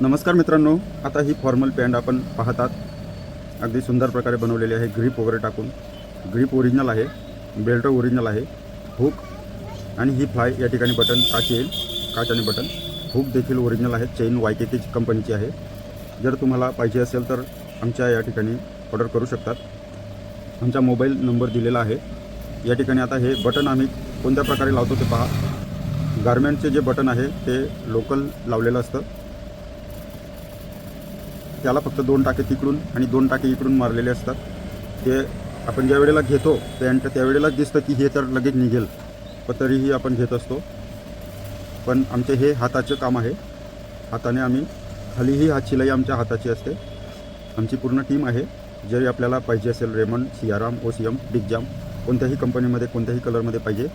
नमस्कार मित्रांनो, आता ही फॉर्मल पॅन्ट आपण पाहतात. अगदी सुंदर प्रकारे बनवलेली आहे. ग्रिप वगैरे टाकून. ग्रिप ओरिजिनल आहे, बेल्ट ओरिजिनल आहे, हुक आणि ही फ्लाय या ठिकाणी बटन काच येईल, काच आणि बटन. हुक देखील ओरिजिनल आहे, चेन YKK कंपनीची आहे. जर तुम्हाला पाहिजे असेल तर आमच्या या ठिकाणी ऑर्डर करू शकतात. आमचा मोबाईल नंबर दिलेला आहे. या ठिकाणी आता हे बटन आम्ही कोणत्या प्रकारे लावतो ते पहा. गारमेंटचे जे बटन आहे ते लोकल लावलेलं असतं. त्याला फक्त 2 टाके तिकडून आणि 2 टाके इकडून मारलेले असतात. ते आपण ज्या वेळेला घेतो पॅन्ट त्यावेळेलाच दिसतं की हे तर लगेच निघेल, पण तरीही आपण घेत असतो. पण आमचे हे हाताचं काम आहे. हाताने आम्ही खालीही हात शिलाई आमच्या हाताची असते. आमची पूर्ण टीम आहे. जरी आपल्याला पाहिजे असेल रेमंड, सियाराम, OCM, बिग जाम कोणत्याही कंपनीमध्ये कोणत्याही कलरमध्ये पाहिजे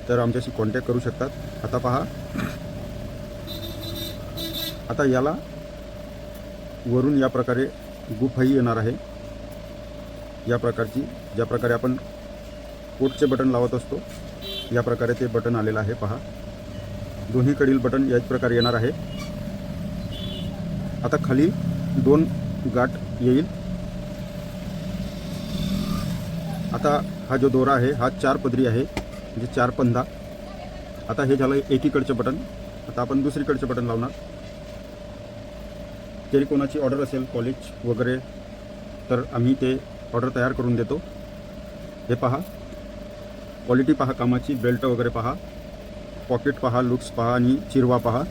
तर आमच्याशी कॉन्टॅक्ट करू शकतात. आता पहा, आता याला वरून या प्रकारे गुफाही येणार आहे. या प्रकारची ज्या प्रकारे आपण कोटचे बटन लावत असतो या प्रकारे ते बटन आलेलं आहे. पहा, दोन्हीकडील बटन याच प्रकारे येणार आहे. आता खाली 2 गाठ येईल. आता हा जो दोरा आहे हा 4 पदरी आहे, म्हणजे 4 पंधा. आता हे झालं एकीकडचं बटन. आता आपण दुसरीकडचं बटन लावणार. जरी कोणाची ऑर्डर असेल कॉलेज वगैरे तर आम्ही ते ऑर्डर तयार करून देतो. हे पहा, क्वालिटी पहा कामाची, बेल्ट वगैरे पहा, पॉकेट पहा, लुक्स पहा आणि चिरवा पहा.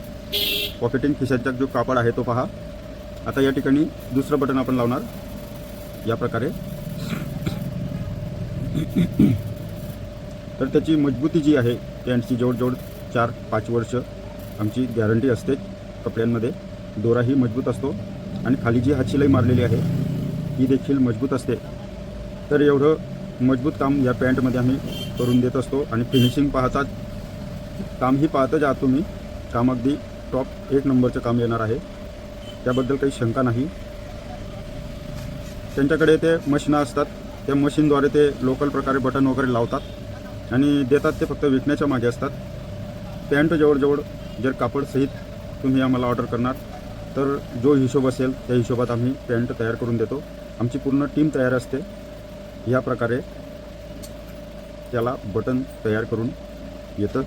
पॉकेटिंग खिशाचा जो कापड आहे तो पहा. आता या ठिकाणी दुसरं बटन आपण लावणार या प्रकारे. तर त्याची मजबूती जी आहे पॅन्टची जवळजवळ 4-5 वर्ष आमची गॅरंटी असते. कपड्यांमध्ये दोराही मजबूत असतो आणि खाली जी हातशिलाई मारलेली आहे ही देखील मजबूत असते. तर एवढं मजबूत काम या पॅन्टमध्ये आम्ही करून देत असतो. आणि फिनिशिंग पाहतात, कामही पाहतच आहात तुम्ही. काम अगदी टॉप 1 नंबरचं काम येणार आहे, त्याबद्दल काही शंका नाही. त्यांच्याकडे ते मशीन असतात, त्या मशीनद्वारे ते लोकल प्रकारे बटन वगैरे लावतात आणि देतात. ते फक्त विकण्याच्या मागे असतात. पॅन्ट जवळजवळ जर कापडसहित तुम्ही आम्हाला ऑर्डर करणार तर जो हिशोब असेल त्या हिशोबात आम्ही पॅन्ट तयार करून देतो. आमची पूर्ण टीम तयार असते. या प्रकारे त्याला बटन तयार करून येतं.